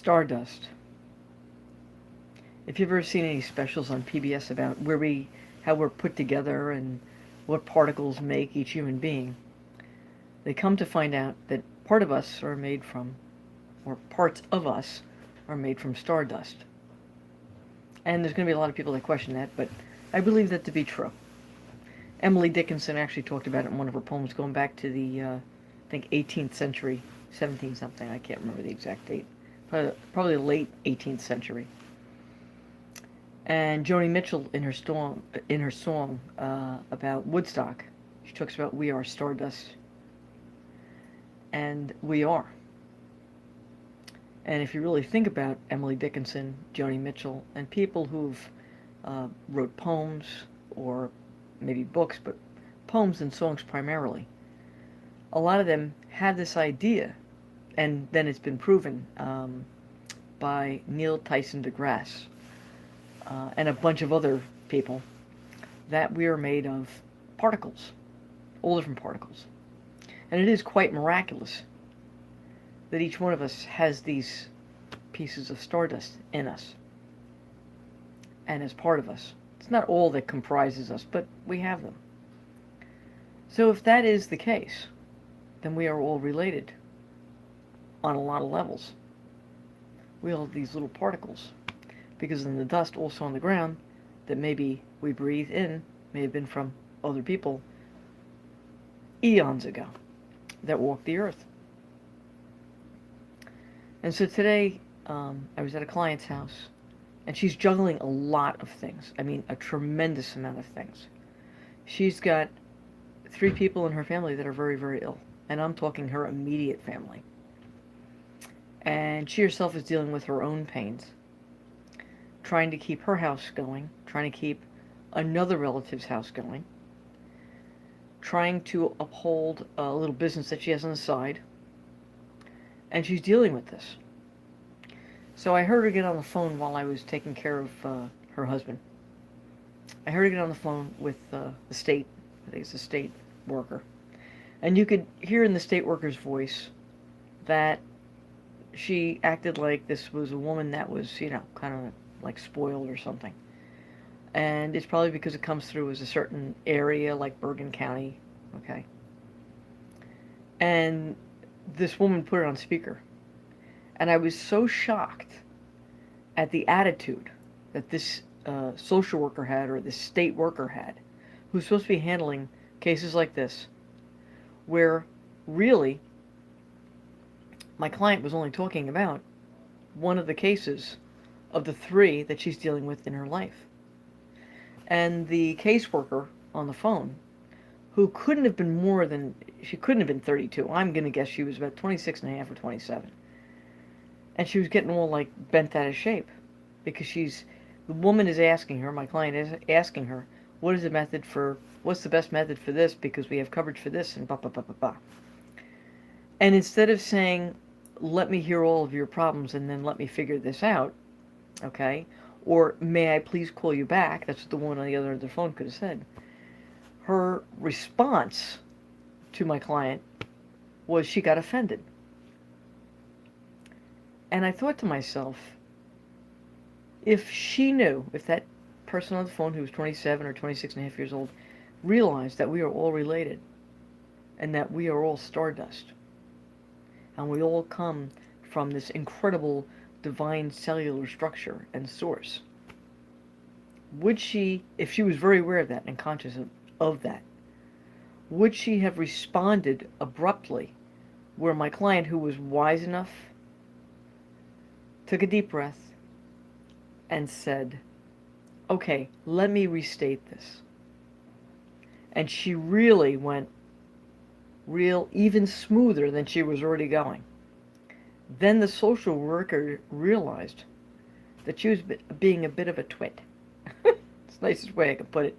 Stardust. If you've ever seen any specials on PBS about how we're put together and what particles make each human being, they come to find out that part of us are made from, or parts of us are made from stardust. And there's going to be a lot of people that question that, but I believe that to be true. Emily Dickinson actually talked about it in one of her poems going back to the, I think, 18th century, 17 something, I can't remember the exact date. Probably the late 18th century. And Joni Mitchell in her song about Woodstock, she talks about we are stardust, and we are. And if you really think about Emily Dickinson, Joni Mitchell, and people who've wrote poems or maybe books, but poems and songs primarily, a lot of them have this idea, and then it's been proven by Neil Tyson deGrasse and a bunch of other people, that we are made of particles, all different particles. And it is quite miraculous that each one of us has these pieces of stardust in us and as part of us. It's not all that comprises us, but we have them. So if that is the case, then we are all related on a lot of levels. We all have these little particles, because in the dust also on the ground that maybe we breathe in may have been from other people eons ago that walked the earth. And so today I was at a client's house, and she's juggling a lot of things. I mean, a tremendous amount of things. She's got 3 people in her family that are very, very ill, and I'm talking her immediate family. And she herself is dealing with her own pains, trying to keep her house going, trying to keep another relative's house going, trying to uphold a little business that she has on the side, and she's dealing with this. So I heard her get on the phone while I was taking care of her husband. I heard her get on the phone with the state, I think it's a state worker, and you could hear in the state worker's voice that she acted like this was a woman that was, kind of like spoiled or something. And it's probably because it comes through as a certain area like Bergen County, okay? And this woman put it on speaker. And I was so shocked at the attitude that this social worker had, or this state worker had, who's supposed to be handling cases like this, where really my client was only talking about one of the cases of the 3 that she's dealing with in her life. And the caseworker on the phone, who couldn't have been she couldn't have been 32. I'm going to guess she was about 26 and a half or 27. And she was getting all like bent out of shape because the woman is asking her, my client is asking her, what's the best method for this, because we have coverage for this, and blah, blah, blah, blah, blah. And instead of saying, let me hear all of your problems and then let me figure this out, okay, or may I please call you back, that's what the woman on the other end of the phone could have said, her response to my client was she got offended. And I thought to myself, if that person on the phone who was 27 or 26 and a half years old realized that we are all related and that we are all stardust and we all come from this incredible divine cellular structure and source, would she, if she was very aware of that and conscious of that, would she have responded abruptly, where my client, who was wise enough, took a deep breath and said, okay, let me restate this. And she really went even smoother than she was already going. Then the social worker realized that she was being a bit of a twit. It's the nicest way I could put it.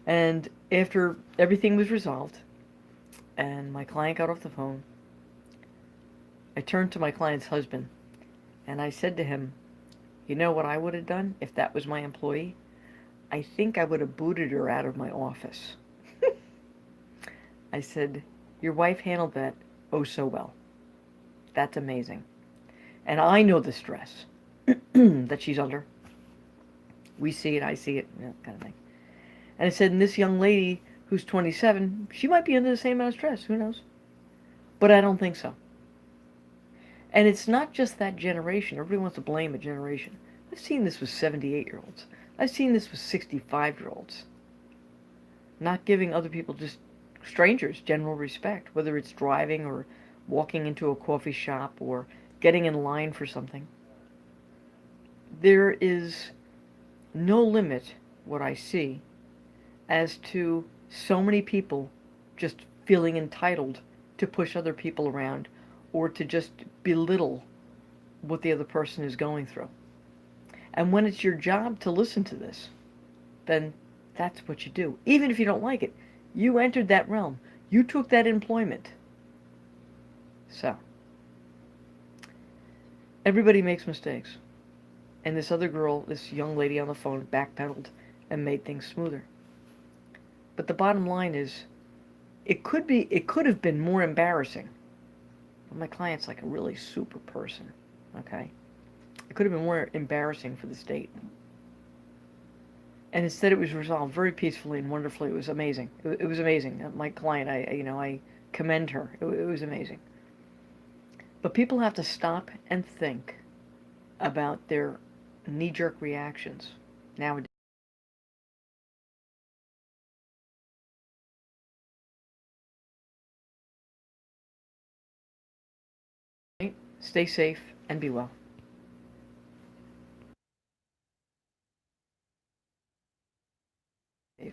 And after everything was resolved and my client got off the phone, I turned to my client's husband and I said to him, you know what I would have done if that was my employee? I think I would have booted her out of my office. I said, your wife handled that oh so well. That's amazing. And I know the stress that she's under. We see it, I see it, you know, kind of thing. And I said, and this young lady who's 27, she might be under the same amount of stress. Who knows? But I don't think so. And it's not just that generation. Everybody wants to blame a generation. I've seen this with 78-year-olds. I've seen this with 65-year-olds. Not giving other people, just strangers, general respect, whether it's driving or walking into a coffee shop or getting in line for something. There is no limit, what I see, as to so many people just feeling entitled to push other people around or to just belittle what the other person is going through. And when it's your job to listen to this, then that's what you do. Even if you don't like it, you entered that realm. You took that employment. So, everybody makes mistakes. And this other girl, this young lady on the phone, backpedaled and made things smoother. But the bottom line is, it could have been more embarrassing. But my client's like a really super person, okay? It could have been more embarrassing for the state. And instead it was resolved very peacefully and wonderfully. It was amazing. It was amazing. My client, I commend her. It was amazing. But people have to stop and think about their knee-jerk reactions nowadays. Stay safe and be well.